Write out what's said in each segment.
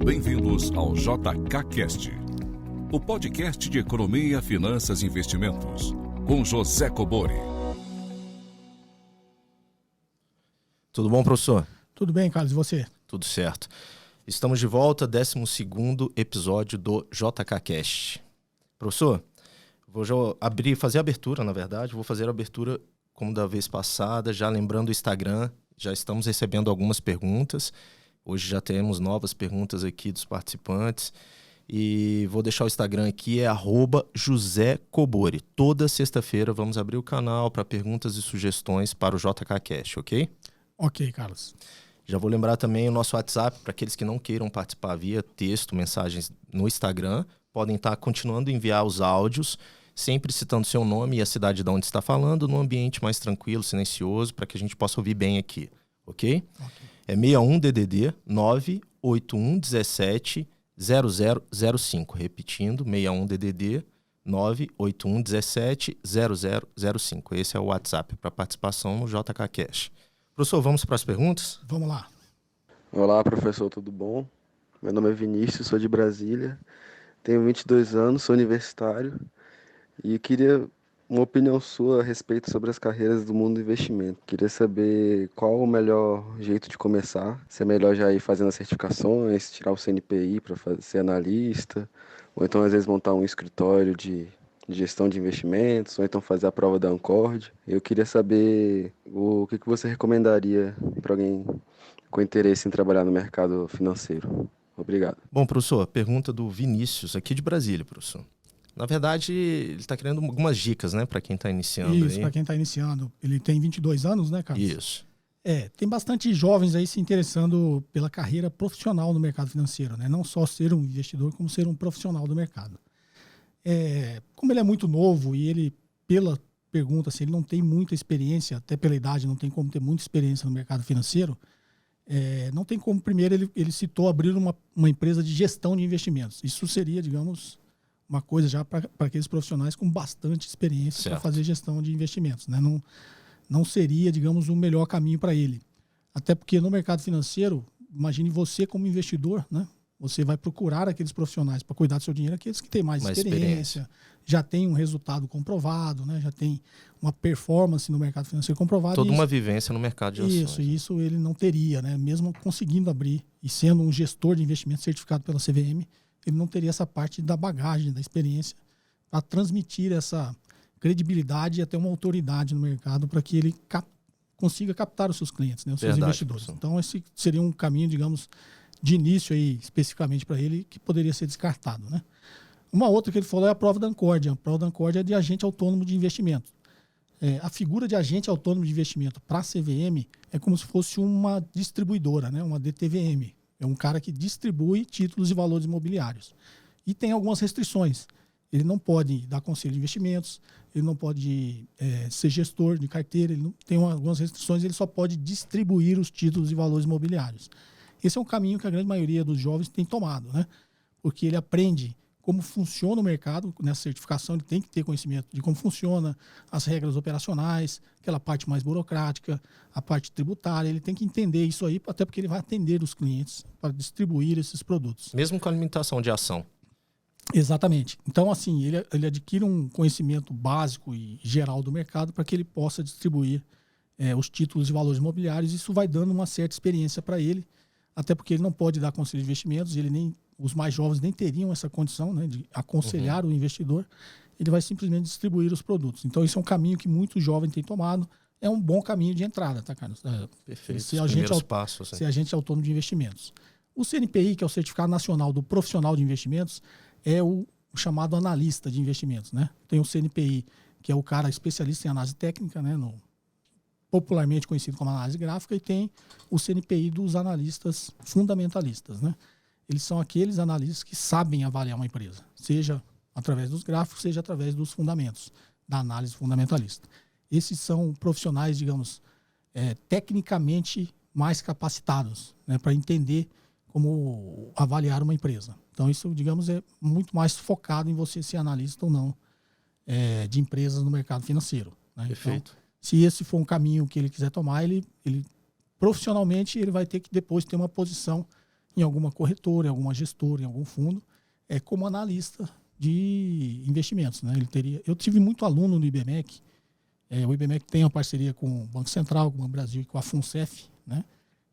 Bem-vindos ao JKCast, o podcast de economia, finanças e investimentos, com José Cobori. Tudo bom, professor? Tudo bem, Carlos, e você? Tudo certo. Estamos de volta, 12º episódio do JKCast. Professor, vou já fazer a abertura, na verdade. Vou fazer a abertura como da vez passada, já lembrando o Instagram. Já estamos recebendo algumas perguntas. Hoje já temos novas perguntas aqui dos participantes. E vou deixar o Instagram aqui, é @JoséCobori. Toda sexta-feira vamos abrir o canal para perguntas e sugestões para o JKCast, ok? Ok, Carlos. Já vou lembrar também o nosso WhatsApp, para aqueles que não queiram participar via texto, mensagens no Instagram, podem estar continuando a enviar os áudios, sempre citando seu nome e a cidade de onde está falando, num ambiente mais tranquilo, silencioso, para que a gente possa ouvir bem aqui, ok? É 61-DDD 98117 0005. Repetindo, 61-DDD 98117 0005. Esse é o WhatsApp para participação no JKCast. Professor, vamos para as perguntas? Vamos lá. Olá, professor, tudo bom? Meu nome é Vinícius, sou de Brasília, tenho 22 anos, sou universitário e queria uma opinião sua a respeito sobre as carreiras do mundo do investimento. Queria saber qual o melhor jeito de começar, se é melhor já ir fazendo as certificações, tirar o CNPI para ser analista, ou então às vezes montar um escritório de gestão de investimentos, ou então fazer a prova da Ancord. Eu queria saber o que você recomendaria para alguém com interesse em trabalhar no mercado financeiro. Obrigado. Bom, professor, pergunta do Vinícius, aqui de Brasília, professor. Na verdade, ele está querendo algumas dicas, né, para quem está iniciando. Isso, para quem está iniciando. Ele tem 22 anos, né, Carlos? Isso. Tem bastante jovens aí se interessando pela carreira profissional no mercado financeiro, né? Não só ser um investidor, como ser um profissional do mercado. Como ele é muito novo e ele, pela pergunta, assim, ele não tem muita experiência, até pela idade, não tem como ter muita experiência no mercado financeiro, não tem como, primeiro, ele citou abrir uma empresa de gestão de investimentos. Isso seria, digamos, uma coisa já para aqueles profissionais com bastante experiência para fazer gestão de investimentos, né? Não seria, digamos, o melhor caminho para ele. Até porque no mercado financeiro, imagine você como investidor, né? Você vai procurar aqueles profissionais para cuidar do seu dinheiro, aqueles que têm mais experiência, já tem um resultado comprovado, né? Já tem uma performance no mercado financeiro comprovada. Toda uma vivência no mercado de ações. Isso ele não teria, né? Mesmo conseguindo abrir e sendo um gestor de investimento certificado pela CVM, ele não teria essa parte da bagagem, da experiência, para transmitir essa credibilidade e até uma autoridade no mercado para que ele consiga captar os seus clientes, né? Os seus investidores. Professor. Então, esse seria um caminho, digamos, de início aí, especificamente para ele, que poderia ser descartado, né? Uma outra que ele falou é a prova da Ancord. A prova da Ancord é de agente autônomo de investimento. A figura de agente autônomo de investimento para a CVM é como se fosse uma distribuidora, né? Uma DTVM. É um cara que distribui títulos e valores imobiliários. E tem algumas restrições. Ele não pode dar conselho de investimentos, ele não pode ser gestor de carteira, ele não, tem algumas restrições, ele só pode distribuir os títulos e valores imobiliários. Esse é um caminho que a grande maioria dos jovens tem tomado, né? Porque ele aprende como funciona o mercado, nessa certificação ele tem que ter conhecimento de como funciona, as regras operacionais, aquela parte mais burocrática, a parte tributária, ele tem que entender isso aí, até porque ele vai atender os clientes para distribuir esses produtos. Mesmo com a limitação de ação. Exatamente. Então, assim, ele adquire um conhecimento básico e geral do mercado para que ele possa distribuir os títulos e valores imobiliários. Isso vai dando uma certa experiência para ele, até porque ele não pode dar conselho de investimentos, os mais jovens nem teriam essa condição, né, de aconselhar o investidor, ele vai simplesmente distribuir os produtos. Então, isso é um caminho que muitos jovens têm tomado, é um bom caminho de entrada, tá, Carlos? Perfeito, ser agente autônomo de investimentos. O CNPI, que é o Certificado Nacional do Profissional de Investimentos, é o chamado analista de investimentos, né? Tem o CNPI, que é o cara especialista em análise técnica, né, popularmente conhecido como análise gráfica, e tem o CNPI dos analistas fundamentalistas, né? Eles são aqueles analistas que sabem avaliar uma empresa, seja através dos gráficos, seja através dos fundamentos, da análise fundamentalista. Esses são profissionais, digamos, tecnicamente mais capacitados, né, para entender como avaliar uma empresa. Então, isso, digamos, é muito mais focado em você ser analista ou não de empresas no mercado financeiro, né? Perfeito. Então, se esse for um caminho que ele quiser tomar, ele profissionalmente ele vai ter que depois ter uma posição em alguma corretora, em alguma gestora, em algum fundo, como analista de investimentos, né? Eu tive muito aluno no IBMEC. O IBMEC tem uma parceria com o Banco Central, com o Banco Brasil e com a FUNCEF, né?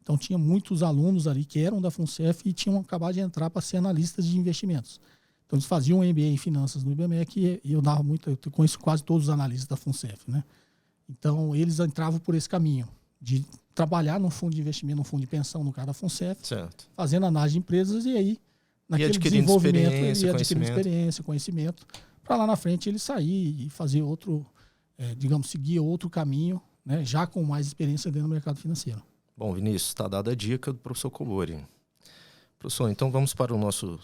Então tinha muitos alunos ali que eram da FUNCEF e tinham acabado de entrar para ser analistas de investimentos. Então eles faziam um MBA em finanças no IBMEC e eu conheço quase todos os analistas da FUNCEF, né? Então eles entravam por esse caminho de trabalhar num fundo de investimento, num fundo de pensão, no caso da FUNCEF, certo. fazendo análise de empresas e aí naquele adquirindo desenvolvimento ele ia adquirindo experiência, conhecimento, para lá na frente ele sair e fazer outro, seguir outro caminho, né, já com mais experiência dentro do mercado financeiro. Bom, Vinícius, está dada a dica do professor Kobori. Professor, então vamos para o nosso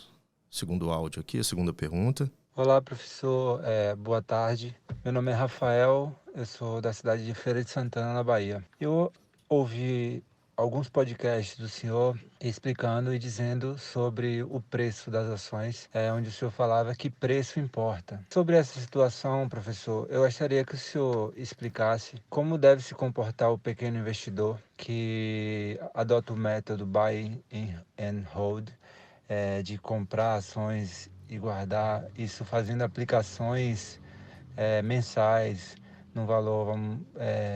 segundo áudio aqui, a segunda pergunta. Olá, professor. Boa tarde. Meu nome é Rafael, eu sou da cidade de Feira de Santana, na Bahia. Eu ouvi alguns podcasts do senhor explicando e dizendo sobre o preço das ações, onde o senhor falava que preço importa. Sobre essa situação, professor, eu gostaria que o senhor explicasse como deve se comportar o pequeno investidor que adota o método buy and hold, de comprar ações e guardar, isso fazendo aplicações mensais, no valor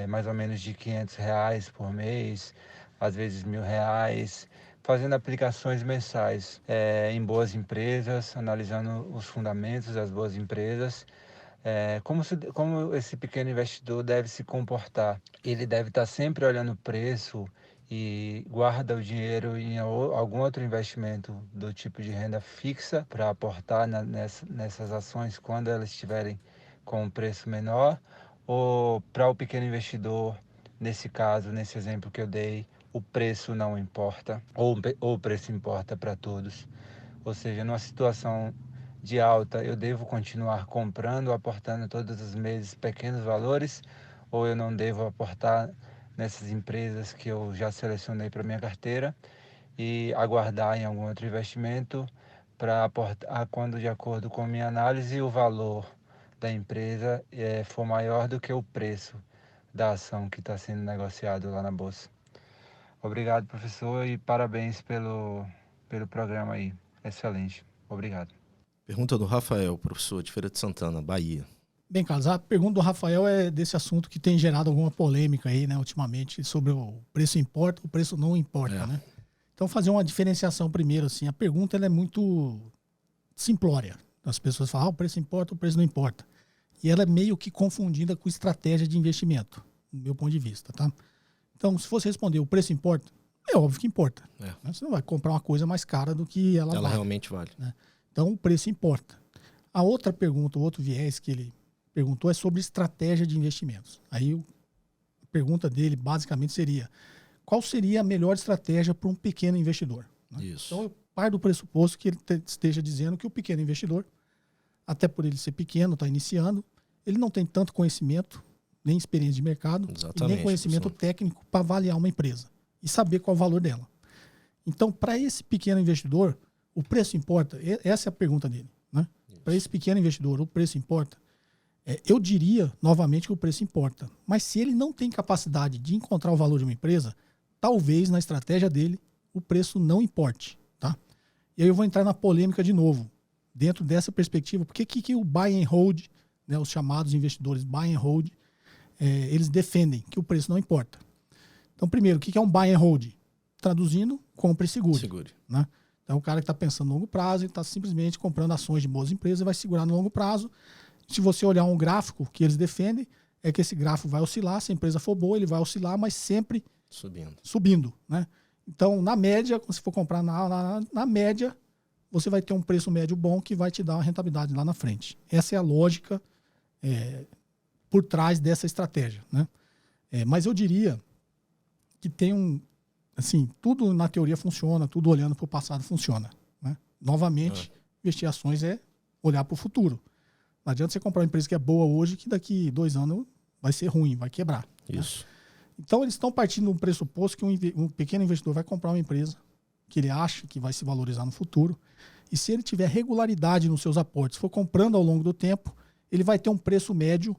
mais ou menos de R$500 por mês, às vezes R$1.000, fazendo aplicações mensais em boas empresas, analisando os fundamentos das boas empresas. Como esse pequeno investidor deve se comportar? Ele deve estar sempre olhando o preço e guarda o dinheiro em algum outro investimento do tipo de renda fixa para aportar nessas ações quando elas estiverem com um preço menor, ou para o pequeno investidor, nesse caso, nesse exemplo que eu dei, o preço não importa, ou o preço importa para todos. Ou seja, numa situação de alta, eu devo continuar comprando, aportando todos os meses pequenos valores, ou eu não devo aportar nessas empresas que eu já selecionei para minha carteira e aguardar em algum outro investimento para aportar quando, de acordo com minha análise, o valor da empresa for maior do que o preço da ação que está sendo negociado lá na Bolsa. Obrigado, professor, e parabéns pelo programa aí. Excelente. Obrigado. Pergunta do Rafael, professor de Feira de Santana, Bahia. Bem, Carlos, a pergunta do Rafael é desse assunto que tem gerado alguma polêmica aí, né, ultimamente, sobre o preço importa, o preço não importa, né? Então, fazer uma diferenciação primeiro, assim, a pergunta ela é muito simplória. As pessoas falam, o preço importa, o preço não importa. E ela é meio que confundida com estratégia de investimento, do meu ponto de vista, tá? Então, se você responder o preço importa, é óbvio que importa. Né? Você não vai comprar uma coisa mais cara do que ela vale. Realmente vale. Né? Então, o preço importa. A outra pergunta, o outro viés que ele perguntou é sobre estratégia de investimentos. Aí, a pergunta dele, basicamente, seria qual seria a melhor estratégia para um pequeno investidor? Né? Isso. Então, eu paro do pressuposto que ele esteja dizendo que o pequeno investidor, até por ele ser pequeno, está iniciando, ele não tem tanto conhecimento, nem experiência de mercado, e nem conhecimento técnico para avaliar uma empresa e saber qual é o valor dela. Então, para esse pequeno investidor, o preço importa? Essa é a pergunta dele. Né? Para esse pequeno investidor, o preço importa? Eu diria, novamente, que o preço importa. Mas se ele não tem capacidade de encontrar o valor de uma empresa, talvez na estratégia dele o preço não importe. Tá? E aí eu vou entrar na polêmica de novo. Dentro dessa perspectiva, por que o buy and hold, né, os chamados investidores buy and hold, eles defendem que o preço não importa? Então, primeiro, o que é um buy and hold? Traduzindo, compre e segure. Né? Então, o cara que está pensando no longo prazo, ele está simplesmente comprando ações de boas empresas e vai segurar no longo prazo. Se você olhar um gráfico que eles defendem, é que esse gráfico vai oscilar, se a empresa for boa, ele vai oscilar, mas sempre subindo. Né? Então, na média, se for comprar na média, você vai ter um preço médio bom que vai te dar uma rentabilidade lá na frente. Essa é a lógica por trás dessa estratégia. Né? Mas eu diria que tem assim, tudo na teoria funciona, tudo olhando para o passado funciona. Né? Novamente, investir em ações é olhar para o futuro. Não adianta você comprar uma empresa que é boa hoje, que daqui 2 anos vai ser ruim, vai quebrar. Isso. Né? Então, eles estão partindo de um pressuposto que um pequeno investidor vai comprar uma empresa que ele acha que vai se valorizar no futuro. E se ele tiver regularidade nos seus aportes, for comprando ao longo do tempo, ele vai ter um preço médio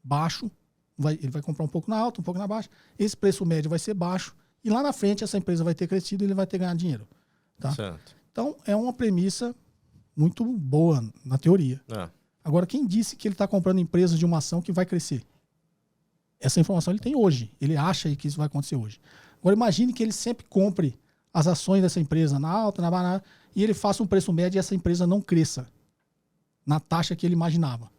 baixo. Ele vai comprar um pouco na alta, um pouco na baixa. Esse preço médio vai ser baixo. E lá na frente, essa empresa vai ter crescido e ele vai ter ganhado dinheiro. Tá? Certo. Então, é uma premissa muito boa na teoria. É. Agora, quem disse que ele está comprando empresas de uma ação que vai crescer? Essa informação ele tem hoje. Ele acha que isso vai acontecer hoje. Agora, imagine que ele sempre compre as ações dessa empresa na alta, na barata, e ele faça um preço médio e essa empresa não cresça na taxa que ele imaginava.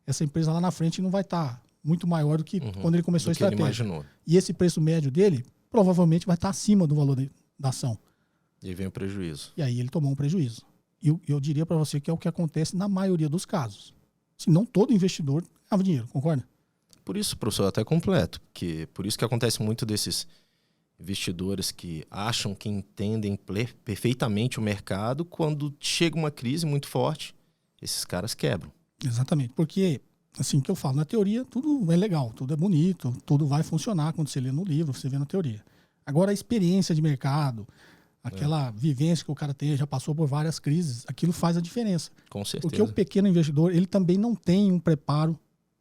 Essa empresa lá na frente não vai estar muito maior do que quando ele começou a estratégia. Ele imaginou. E esse preço médio dele provavelmente vai estar acima do valor da ação. E aí vem o prejuízo. E aí ele tomou um prejuízo. E eu diria para você que é o que acontece na maioria dos casos. Se não todo investidor ganhava dinheiro, concorda? Por isso, professor, até completo. Por isso que acontece muito desses investidores que acham que entendem perfeitamente o mercado, quando chega uma crise muito forte, esses caras quebram. Exatamente, porque, assim que eu falo, na teoria tudo é legal, tudo é bonito, tudo vai funcionar quando você lê no livro, você vê na teoria. Agora a experiência de mercado, aquela vivência que o cara tem, já passou por várias crises, aquilo faz a diferença. Com certeza. Porque o pequeno investidor, ele também não tem um preparo,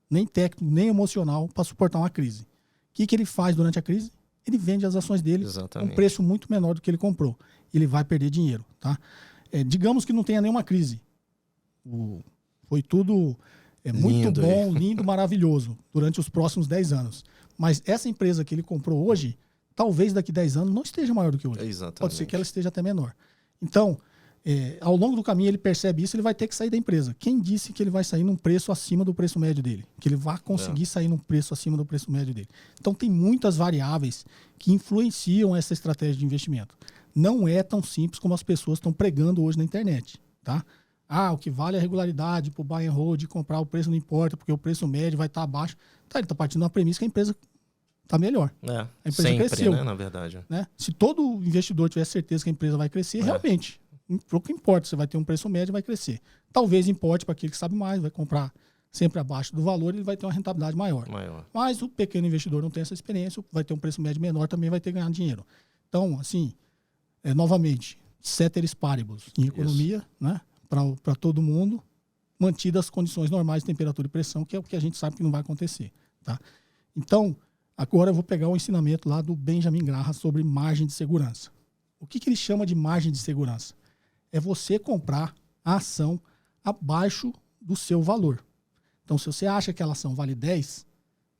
nem técnico, nem emocional, para suportar uma crise. O que ele faz durante a crise? Ele vende as ações dele a um preço muito menor do que ele comprou. Ele vai perder dinheiro. Tá? Digamos que não tenha nenhuma crise. Foi tudo muito bom, lindo, maravilhoso durante os próximos 10 anos. Mas essa empresa que ele comprou hoje, talvez daqui 10 anos não esteja maior do que hoje. Exatamente. Pode ser que ela esteja até menor. Então, ao longo do caminho ele percebe isso, ele vai ter que sair da empresa. Quem disse que ele vai sair num preço acima do preço médio dele? Que ele vai conseguir sair num preço acima do preço médio dele. Então tem muitas variáveis que influenciam essa estratégia de investimento. Não é tão simples como as pessoas estão pregando hoje na internet. Tá? O que vale é a regularidade para o buy and hold, comprar o preço não importa, porque o preço médio vai estar abaixo. Tá, ele está partindo da premissa que a empresa está melhor. A empresa sempre, cresceu. né, na verdade. Né? Se todo investidor tiver certeza que a empresa vai crescer, realmente, pouco importa, você vai ter um preço médio e vai crescer. Talvez importe para aquele que sabe mais, vai comprar sempre abaixo do valor e ele vai ter uma rentabilidade maior. Mas o pequeno investidor não tem essa experiência, vai ter um preço médio menor, também vai ter que ganhar dinheiro. Então, assim, novamente, ceteris paribus em economia, né, para todo mundo, mantidas as condições normais de temperatura e pressão, que é o que a gente sabe que não vai acontecer. Tá? Então, agora eu vou pegar o ensinamento lá do Benjamin Graham sobre margem de segurança. O que ele chama de margem de segurança? É você comprar a ação abaixo do seu valor. Então, se você acha que aquela ação vale 10,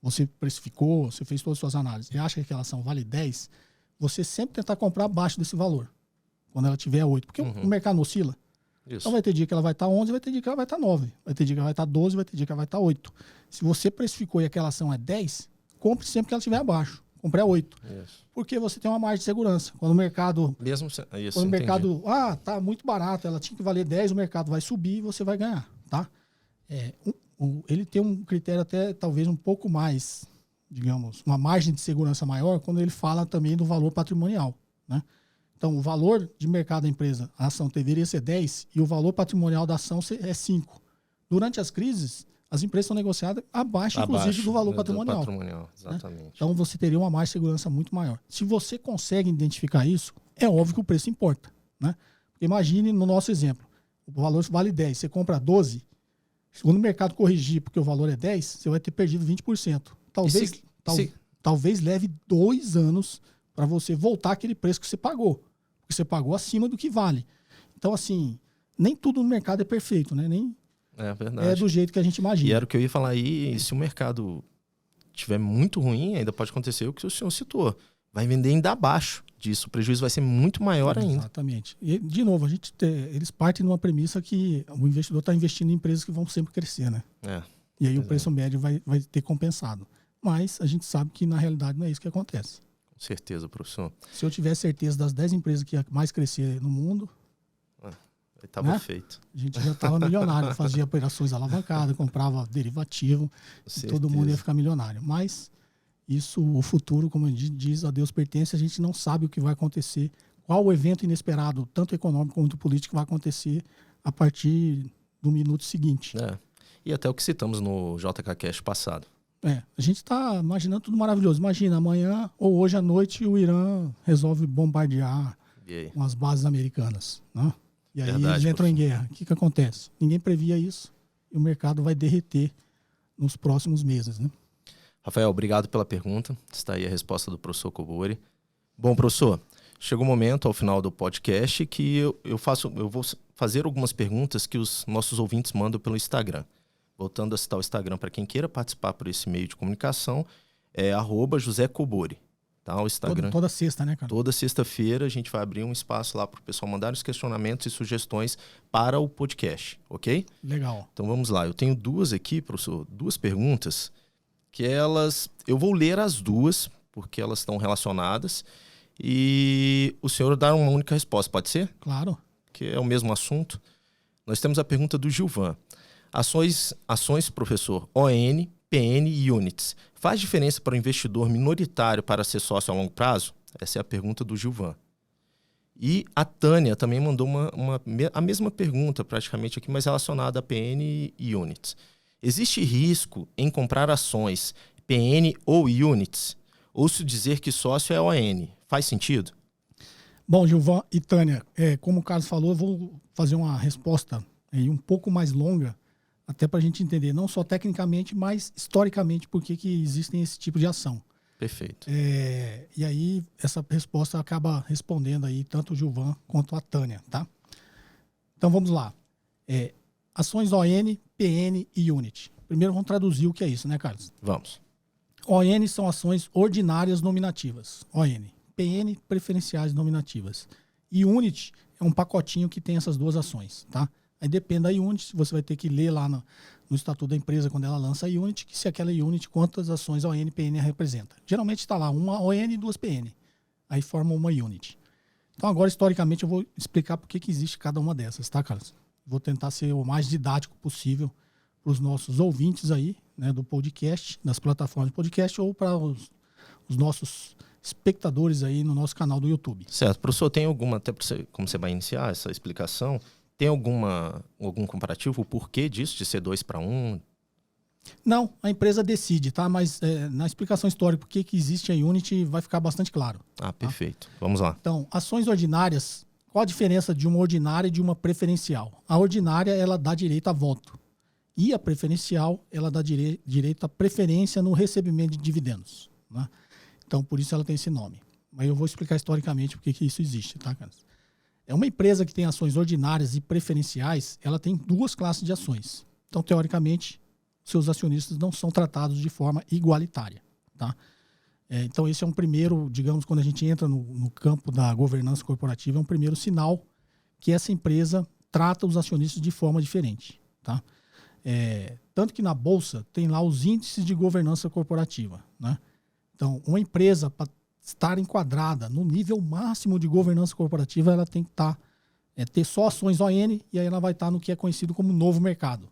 você precificou, você fez todas as suas análises, e acha que aquela ação vale 10, você sempre tentar comprar abaixo desse valor, quando ela tiver 8. Porque o mercado oscila. Isso. Então vai ter dia que ela vai estar 11, vai ter dia que ela vai estar 9, vai ter dia que ela vai estar 12, vai ter dia que ela vai estar 8. Se você precificou e aquela ação é 10, compre sempre que ela estiver abaixo. Compre a 8. Isso. Porque você tem uma margem de segurança. Quando o mercado... quando o mercado... tá muito barato, ela tinha que valer 10, o mercado vai subir e você vai ganhar. Tá? Ele tem um critério até talvez um pouco mais, digamos, uma margem de segurança maior quando ele fala também do valor patrimonial. Né? Então, o valor de mercado da empresa, a ação deveria ser 10 e o valor patrimonial da ação é 5. Durante as crises, as empresas são negociadas abaixo inclusive, do valor patrimonial. Exatamente. Né? Então, você teria uma margem de segurança muito maior. Se você consegue identificar isso, é óbvio que o preço importa. Né? Imagine no nosso exemplo, o valor vale 10, você compra 12, quando o mercado corrigir porque o valor é 10, você vai ter perdido 20%. Talvez leve 2 anos para você voltar àquele preço que você pagou. Porque você pagou acima do que vale. Então, assim, nem tudo no mercado é perfeito, né? Nem verdade. É do jeito que a gente imagina. E era o que eu ia falar aí, se o mercado estiver muito ruim, ainda pode acontecer o que o senhor citou. Vai vender ainda abaixo disso, o prejuízo vai ser muito maior ainda. Exatamente. E, de novo, eles partem de uma premissa que o investidor está investindo em empresas que vão sempre crescer, né? E aí o preço médio vai ter compensado. Mas a gente sabe que, na realidade, não é isso que acontece. Com certeza, professor. Se eu tivesse certeza das 10 empresas que ia mais crescer no mundo... Estava feito. A gente já estava milionário, fazia operações alavancadas, comprava derivativo, e todo mundo ia ficar milionário. Mas isso, o futuro, como a gente diz, a Deus pertence, a gente não sabe o que vai acontecer, qual o evento inesperado, tanto econômico quanto político, vai acontecer a partir do minuto seguinte. E até o que citamos no JK Cash passado. A gente está imaginando tudo maravilhoso. Imagina, amanhã ou hoje à noite o Irã resolve bombardear umas bases americanas, né? E aí eles entram em guerra. O que acontece? Ninguém previa isso e o mercado vai derreter nos próximos meses, né? Rafael, obrigado pela pergunta. Está aí a resposta do professor Kobori. Bom, professor, chegou o momento, ao final do podcast, que eu vou fazer algumas perguntas que os nossos ouvintes mandam pelo Instagram. Voltando a citar o Instagram para quem queira participar por esse meio de comunicação, é @JoséCobori. Tá? O Instagram. Toda sexta, né, cara? Toda sexta-feira a gente vai abrir um espaço lá para o pessoal mandar os questionamentos e sugestões para o podcast, ok? Legal. Então vamos lá. Eu tenho duas aqui, professor, duas perguntas que eu vou ler as duas, porque elas estão relacionadas, e o senhor dá uma única resposta, pode ser? Claro. Que é o mesmo assunto. Nós temos a pergunta do Gilvan. Ações, professor, ON, PN e Units. Faz diferença para o investidor minoritário para ser sócio a longo prazo? Essa é a pergunta do Gilvan. E a Tânia também mandou a mesma pergunta, praticamente aqui, mas relacionada a PN e Units. Existe risco em comprar ações PN ou Units? Ouço dizer que sócio é ON. Faz sentido? Bom, Gilvan e Tânia, como o Carlos falou, eu vou fazer uma resposta aí um pouco mais longa, até para a gente entender, não só tecnicamente, mas historicamente, por que existem esse tipo de ação. Perfeito. E aí, essa resposta acaba respondendo aí tanto o Gilvan quanto a Tânia, tá? Então, vamos lá. Ações ON, PN e Unit. Primeiro, vamos traduzir o que é isso, né, Carlos? Vamos. ON são ações ordinárias nominativas. ON. PN, preferenciais nominativas. E Unit é um pacotinho que tem essas duas ações, tá? Aí depende da Unit, você vai ter que ler lá no estatuto da empresa, quando ela lança a Unit, que se aquela Unit, quantas ações ON e PN representa. Geralmente está lá uma ON e duas PN. Aí forma uma Unit. Então agora, historicamente, eu vou explicar por que existe cada uma dessas, tá, Carlos? Vou tentar ser o mais didático possível para os nossos ouvintes aí, né, do podcast, das plataformas de podcast, ou para os nossos espectadores aí no nosso canal do YouTube. Certo. Professor, tem alguma, até como você vai iniciar essa explicação, tem algum comparativo? O porquê disso, de ser 2-1? Não, a empresa decide, tá? Mas na explicação histórica, por que existe a Unity, vai ficar bastante claro. Ah, perfeito. Tá? Vamos lá. Então, ações ordinárias, qual a diferença de uma ordinária e de uma preferencial? A ordinária, ela dá direito a voto. E a preferencial, ela dá direito a preferência no recebimento de dividendos, né? Então, por isso ela tem esse nome. Mas eu vou explicar historicamente por que isso existe, tá, Carlos? É uma empresa que tem ações ordinárias e preferenciais, ela tem duas classes de ações. Então, teoricamente, seus acionistas não são tratados de forma igualitária, tá? Então, esse é um primeiro, digamos, quando a gente entra no campo da governança corporativa, é um primeiro sinal que essa empresa trata os acionistas de forma diferente, tá? Tanto que na Bolsa tem lá os índices de governança corporativa, né? Então, uma empresa, para estar enquadrada no nível máximo de governança corporativa, ela tem que ter só ações ON, e aí ela vai estar no que é conhecido como novo mercado.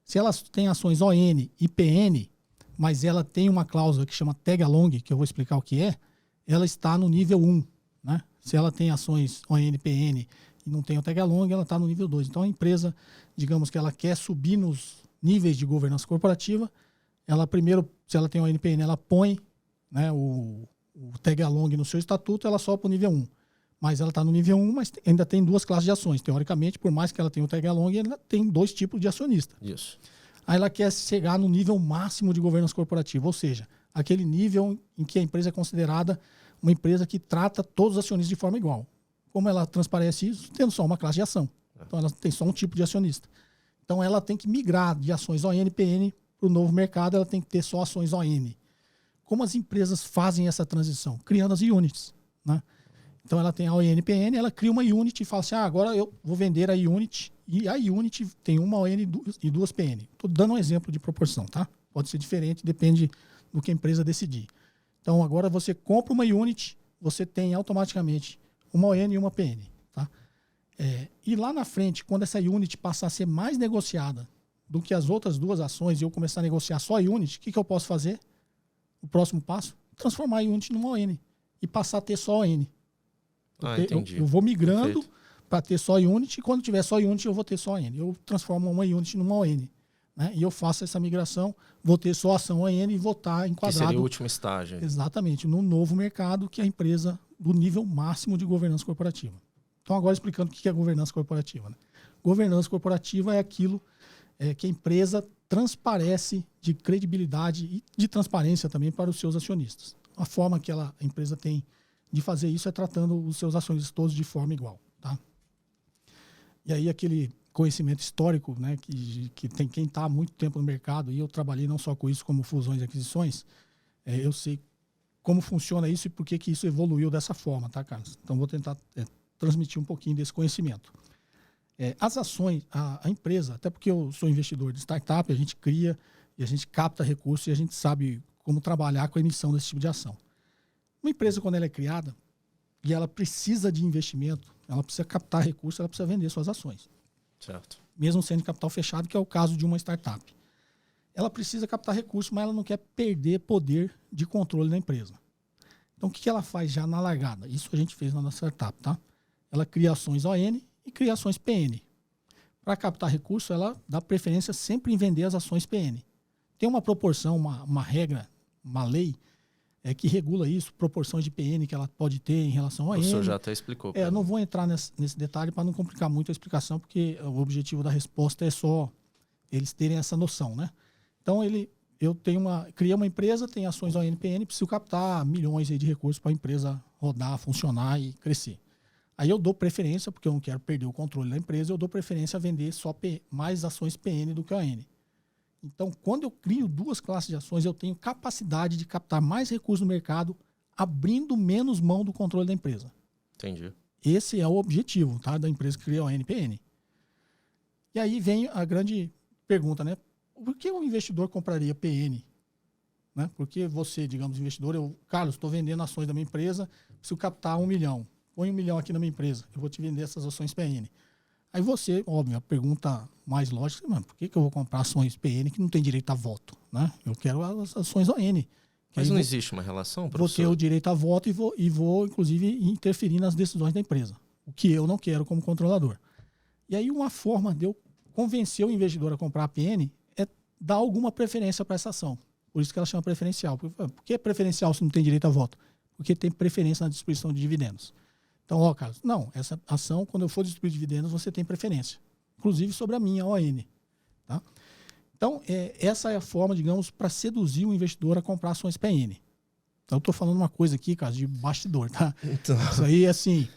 Se ela tem ações ON e PN, mas ela tem uma cláusula que chama tag along, que eu vou explicar o que é, ela está no nível 1, né? Se ela tem ações ON e PN e não tem o tag along, ela está no nível 2. Então, a empresa, digamos que ela quer subir nos níveis de governança corporativa, ela primeiro, se ela tem ON e PN, ela põe, né, o tag along no seu estatuto, ela sobe para o nível 1. Mas ela está no nível 1, mas ainda tem duas classes de ações. Teoricamente, por mais que ela tenha o tag along, ela tem dois tipos de acionista. Isso. Aí ela quer chegar no nível máximo de governança corporativa, ou seja, aquele nível em que a empresa é considerada uma empresa que trata todos os acionistas de forma igual. Como ela transparece isso? Tendo só uma classe de ação. Então ela tem só um tipo de acionista. Então ela tem que migrar de ações ON e PN para o novo mercado, ela tem que ter só ações ON. Como as empresas fazem essa transição? Criando as units, né? Então ela tem a ON e PN, ela cria uma unit e fala assim, agora eu vou vender a unit, e a unit tem uma ON e duas PN. Estou dando um exemplo de proporção, tá? Pode ser diferente, depende do que a empresa decidir. Então agora você compra uma unit, você tem automaticamente uma ON e uma PN, tá? E lá na frente, quando essa unit passar a ser mais negociada do que as outras duas ações e eu começar a negociar só a unit, o que eu posso fazer? O próximo passo, transformar a unit numa ON e passar a ter só ON. Entendi. Eu vou migrando para ter só unit, e quando tiver só unit, eu vou ter só ON. Eu transformo uma unit numa ON, né? E eu faço essa migração, vou ter só ação ON e vou estar enquadrado. Que seria o último estágio. Exatamente, no novo mercado, que é a empresa do nível máximo de governança corporativa. Então, agora explicando o que é governança corporativa, né? Governança corporativa é aquilo que a empresa transparece de credibilidade e de transparência também para os seus acionistas. A forma que a empresa tem de fazer isso é tratando os seus acionistas todos de forma igual, tá? E aí aquele conhecimento histórico, né, que tem quem está há muito tempo no mercado, e eu trabalhei não só com isso, como fusões e aquisições, eu sei como funciona isso e por que isso evoluiu dessa forma, tá, Carlos? Então vou tentar transmitir um pouquinho desse conhecimento. As ações, a empresa, até porque eu sou investidor de startup, a gente cria e a gente capta recursos e a gente sabe como trabalhar com a emissão desse tipo de ação. Uma empresa, quando ela é criada e ela precisa de investimento, ela precisa captar recursos, ela precisa vender suas ações. Certo. Mesmo sendo de capital fechado, que é o caso de uma startup. Ela precisa captar recursos, mas ela não quer perder poder de controle da empresa. Então, o que ela faz já na largada? Isso a gente fez na nossa startup, tá? Ela cria ações ON e cria ações PN. Para captar recursos, ela dá preferência sempre em vender as ações PN. Tem uma proporção, uma regra, uma lei que regula isso, proporções de PN que ela pode ter em relação a ON. O senhor já até explicou. Eu não vou entrar nesse detalhe para não complicar muito a explicação, porque o objetivo da resposta é só eles terem essa noção, né? Então, eu criei uma empresa, tem ações ONPN, preciso captar milhões aí de recursos para a empresa rodar, funcionar e crescer. Aí eu dou preferência, porque eu não quero perder o controle da empresa, eu dou preferência a vender só mais ações PN do que ON. Então, quando eu crio duas classes de ações, eu tenho capacidade de captar mais recursos no mercado, abrindo menos mão do controle da empresa. Entendi. Esse é o objetivo, tá, da empresa que cria o ONPN. E aí vem a grande pergunta, né? Por que o investidor compraria PN? Né? Porque você, digamos, investidor, Carlos, estou vendendo ações da minha empresa, preciso captar 1 milhão. Põe 1 milhão aqui na minha empresa, eu vou te vender essas ações PN. Aí você, óbvio, a pergunta mais lógica, mano, por que eu vou comprar ações PN que não tem direito a voto? Né? Eu quero as ações ON. Mas não existe uma relação, professor? Vou ter o direito a voto e vou, inclusive, interferir nas decisões da empresa, o que eu não quero como controlador. E aí uma forma de eu convencer o investidor a comprar a PN é dar alguma preferência para essa ação. Por isso que ela chama preferencial. Por que é preferencial se não tem direito a voto? Porque tem preferência na distribuição de dividendos. Então, Carlos, não, essa ação, quando eu for distribuir dividendos, você tem preferência. Inclusive sobre a minha ON. Tá? Então, essa é a forma, digamos, para seduzir o investidor a comprar ações PN. Então, eu estou falando uma coisa aqui, Carlos, de bastidor, tá? Então... Isso aí, assim,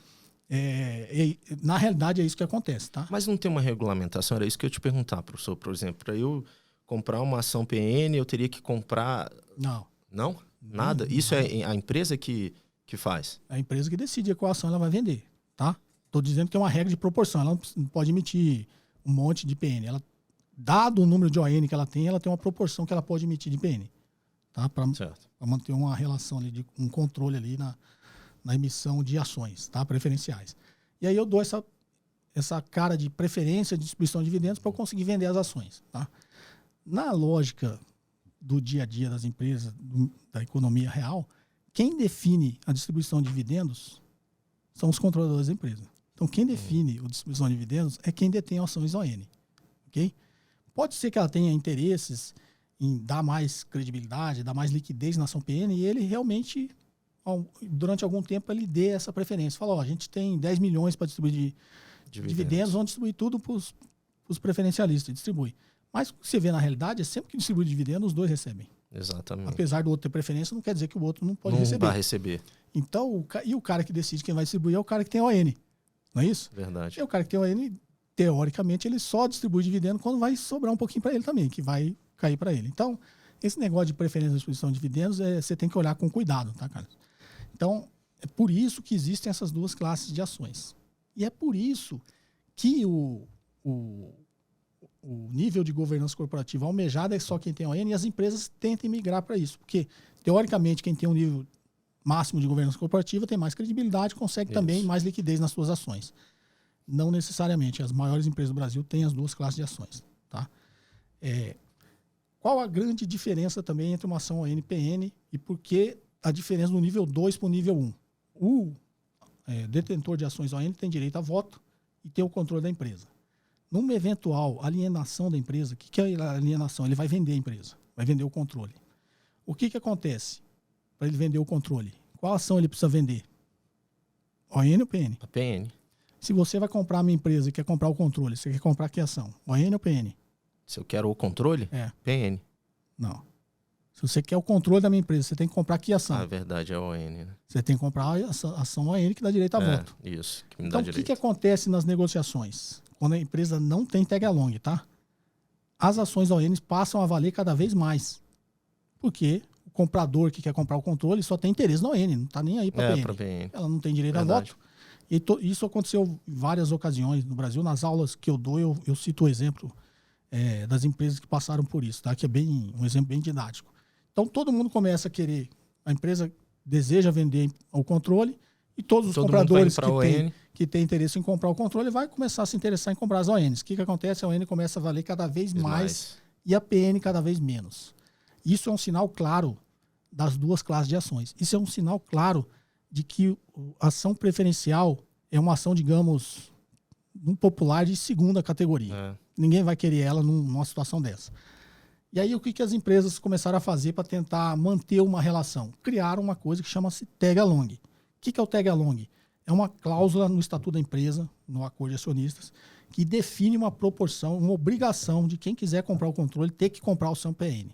na realidade é isso que acontece, tá? Mas não tem uma regulamentação? Era isso que eu ia te perguntar, professor. Por exemplo, para eu comprar uma ação PN, eu teria que comprar... Não. Não? Nada? Isso é a empresa que faz? É a empresa que decide qual ação ela vai vender, tá? Estou dizendo que é uma regra de proporção. Ela não pode emitir um monte de PN. Ela, dado o número de ON que ela tem uma proporção que ela pode emitir de PN. Tá? Para manter uma relação ali, um controle ali na emissão de ações, tá? Preferenciais. E aí eu dou essa cara de preferência de distribuição de dividendos para eu conseguir vender as ações. Tá? Na lógica do dia a dia das empresas, da economia real, quem define a distribuição de dividendos são os controladores da empresa. Então, quem define a distribuição de dividendos é quem detém ações ON. Okay? Pode ser que ela tenha interesses em dar mais credibilidade, dar mais liquidez na ação PN, e ele realmente, durante algum tempo, ele dê essa preferência. Fala, a gente tem 10 milhões para distribuir dividendos, vamos distribuir tudo para os preferencialistas, distribui. Mas o que você vê na realidade é sempre que distribui dividendos, os dois recebem. Exatamente. Apesar do outro ter preferência, não quer dizer que o outro não pode receber. Não vai receber. Então, o cara que decide quem vai distribuir é o cara que tem ON. Não é isso? Verdade. E o cara que tem ON, teoricamente, ele só distribui dividendo quando vai sobrar um pouquinho para ele também, que vai cair para ele. Então, esse negócio de preferência de distribuição de dividendos, você tem que olhar com cuidado, tá, Carlos? Então, é por isso que existem essas duas classes de ações. E é por isso que o nível de governança corporativa almejado é só quem tem ON, e as empresas tentam migrar para isso. Porque, teoricamente, quem tem um nível máximo de governança corporativa tem mais credibilidade, consegue também mais liquidez nas suas ações. Não necessariamente. As maiores empresas do Brasil têm as duas classes de ações. Tá? Qual a grande diferença também entre uma ação ON e PN e por que a diferença do nível 2 para o nível 1? O detentor de ações ON tem direito a voto e tem o controle da empresa. Numa eventual alienação da empresa, o que é a alienação? Ele vai vender a empresa, vai vender o controle. O que acontece para ele vender o controle? Qual ação ele precisa vender? ON ou PN? A PN. Se você vai comprar uma empresa e quer comprar o controle, você quer comprar que ação? ON ou PN? Se eu quero o controle? É. PN. Não. Se você quer o controle da minha empresa, você tem que comprar que ação? É verdade, é a ON, né? Você tem que comprar a ação ON que dá direito a voto. Isso, que me dá Então, o direito. que acontece nas negociações? Quando a empresa não tem tag along, tá? As ações ON passam a valer cada vez mais. Porque o comprador que quer comprar o controle só tem interesse na ON, não tá nem aí para pra PN. PN. Ela não tem direito Verdade. a voto. E isso aconteceu em várias ocasiões no Brasil. Nas aulas que eu dou, eu cito o exemplo das empresas que passaram por isso, tá? Que é um exemplo bem didático. Então, todo mundo começa a querer, a empresa deseja vender o controle e todos os compradores que têm interesse em comprar o controle vai começar a se interessar em comprar as ONs. O que acontece? A ON começa a valer cada vez mais e a PN cada vez menos. Isso é um sinal claro das duas classes de ações. Isso é um sinal claro de que a ação preferencial é uma ação, digamos, no popular de segunda categoria. Ninguém vai querer ela numa situação dessa. E aí, o que as empresas começaram a fazer para tentar manter uma relação? Criaram uma coisa que chama-se tag along. O que é o tag along? É uma cláusula no estatuto da empresa, no acordo de acionistas, que define uma proporção, uma obrigação de quem quiser comprar o controle ter que comprar o seu PN.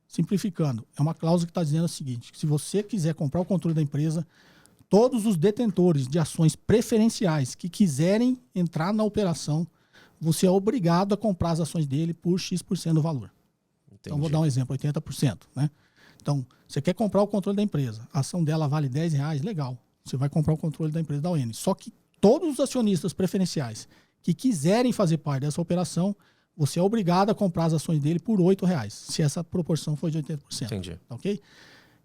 Simplificando, é uma cláusula que está dizendo o seguinte, que se você quiser comprar o controle da empresa, todos os detentores de ações preferenciais que quiserem entrar na operação, você é obrigado a comprar as ações dele por X% do valor. Entendi. Então, vou dar um exemplo, 80%. Né? Então, você quer comprar o controle da empresa, a ação dela vale R$10, legal. Você vai comprar o controle da empresa da ON. Só que todos os acionistas preferenciais que quiserem fazer parte dessa operação, você é obrigado a comprar as ações dele por R$8, se essa proporção for de 80%. Entendi. Ok?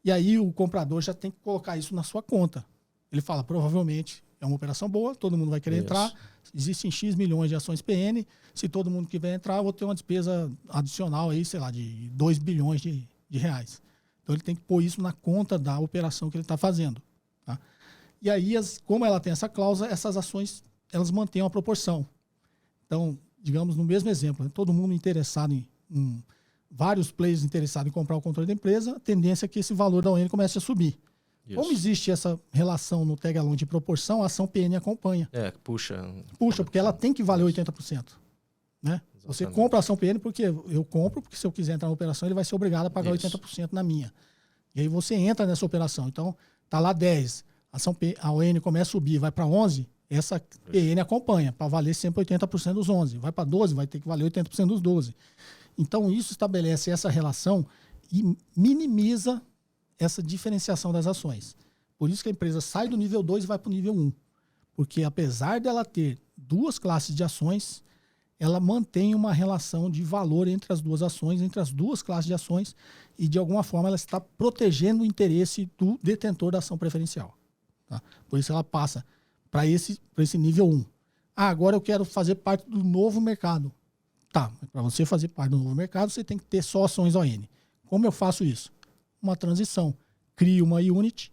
E aí o comprador já tem que colocar isso na sua conta. Ele fala, provavelmente é uma operação boa, todo mundo vai querer entrar, existem X milhões de ações PN, se todo mundo quiser entrar, eu vou ter uma despesa adicional aí, sei lá, de 2 bilhões de reais. Então ele tem que pôr isso na conta da operação que ele está fazendo. Tá? E aí, como ela tem essa cláusula, essas ações, elas mantêm uma proporção. Então, digamos, no mesmo exemplo, né? Todo mundo interessado em vários players interessados em comprar o controle da empresa, a tendência é que esse valor da ON comece a subir. Isso. Como existe essa relação no tag along de proporção, a ação PN acompanha. Puxa, porque ela tem que valer 80%. Né? Você compra a ação PN porque eu compro, porque se eu quiser entrar na operação, ele vai ser obrigado a pagar 80% na minha. E aí você entra nessa operação. Então, tá lá 10, a ON começa a subir, vai para 11, essa PN acompanha, para valer sempre 80% dos 11. Vai para 12, vai ter que valer 80% dos 12. Então, isso estabelece essa relação e minimiza essa diferenciação das ações. Por isso que a empresa sai do nível 2 e vai para o nível 1. Porque apesar dela ter duas classes de ações, ela mantém uma relação de valor entre as duas ações, entre as duas classes de ações, e de alguma forma ela está protegendo o interesse do detentor da ação preferencial. Tá? Por isso ela passa para esse nível 1. Agora eu quero fazer parte do novo mercado. Tá, para você fazer parte do novo mercado, você tem que ter só ações ON. Como eu faço isso? Uma transição. Crio uma unit,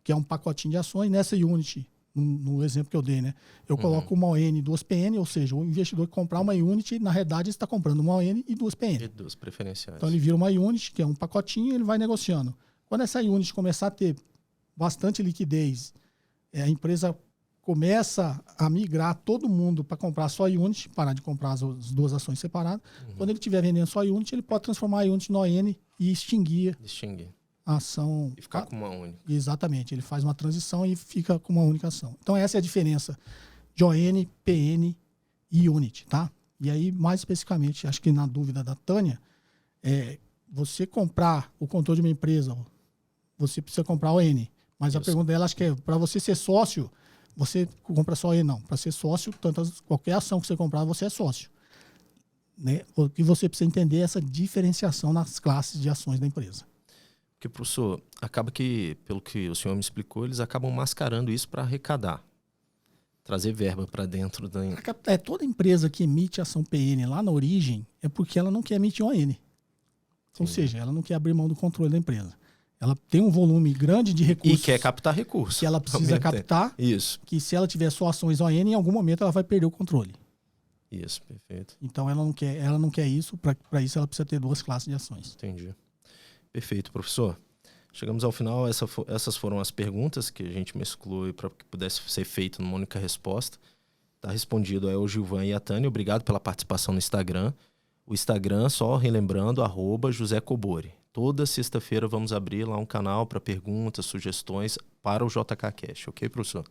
que é um pacotinho de ações. Nessa unit, no exemplo que eu dei, né? Eu coloco uma ON e duas PN, ou seja, o investidor que comprar uma unit, na realidade, está comprando uma ON e duas PN. E duas preferenciais. Então ele vira uma unit, que é um pacotinho, e ele vai negociando. Quando essa unit começar a ter bastante liquidez, a empresa começa a migrar todo mundo para comprar só a unit, parar de comprar as duas ações separadas. Quando ele estiver vendendo só a unit, ele pode transformar a unit no ON e extinguir a ação. E ficar com uma única. Exatamente, ele faz uma transição e fica com uma única ação. Então essa é a diferença de ON, PN e unit, tá? E aí, mais especificamente, acho que na dúvida da Tânia, você comprar o controle de uma empresa, você precisa comprar ON. Mas a pergunta dela, acho que é, para você ser sócio, você compra só ON, não. Para ser sócio, qualquer ação que você comprar, você é sócio. Né? O que você precisa entender é essa diferenciação nas classes de ações da empresa. Porque, professor, acaba que, pelo que o senhor me explicou, eles acabam mascarando isso para arrecadar. Trazer verba para dentro da... Toda empresa que emite ação PN lá na origem é porque ela não quer emitir ON. Ou seja, ela não quer abrir mão do controle da empresa. Ela tem um volume grande de recursos. E quer captar recursos. Que ela precisa captar. Isso. Que se ela tiver só ações ON, em algum momento ela vai perder o controle. Isso, perfeito. Então ela não quer isso. Para isso ela precisa ter duas classes de ações. Entendi. Perfeito, professor. Chegamos ao final. Essas foram as perguntas que a gente mesclou para que pudesse ser feito numa única resposta. Está respondido ao Gilvan e a Tânia. Obrigado pela participação no Instagram. O Instagram, só relembrando, @JoséCobori. Toda sexta-feira vamos abrir lá um canal para perguntas, sugestões para o JK Cash, ok, professor?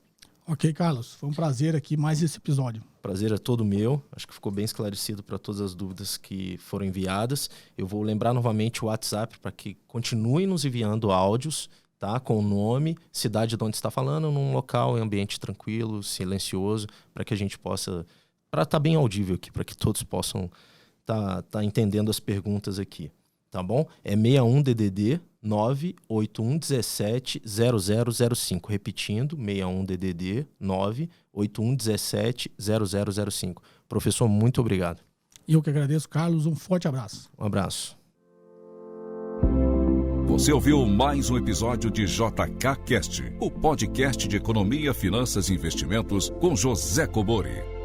Ok, Carlos. Foi um prazer aqui mais esse episódio. Prazer é todo meu. Acho que ficou bem esclarecido para todas as dúvidas que foram enviadas. Eu vou lembrar novamente o WhatsApp para que continuem nos enviando áudios, tá? Com o nome, cidade de onde está falando, num local em ambiente tranquilo, silencioso, para que a gente possa... Para estar bem audível aqui, para que todos possam tá entendendo as perguntas aqui. Tá bom? É 61DDD 98117 0005. Repetindo, 61DDD 98117 0005. Professor, muito obrigado. Eu que agradeço, Carlos. Um forte abraço. Um abraço. Você ouviu mais um episódio de JK Cast, o podcast de economia, finanças e investimentos com José Kobori.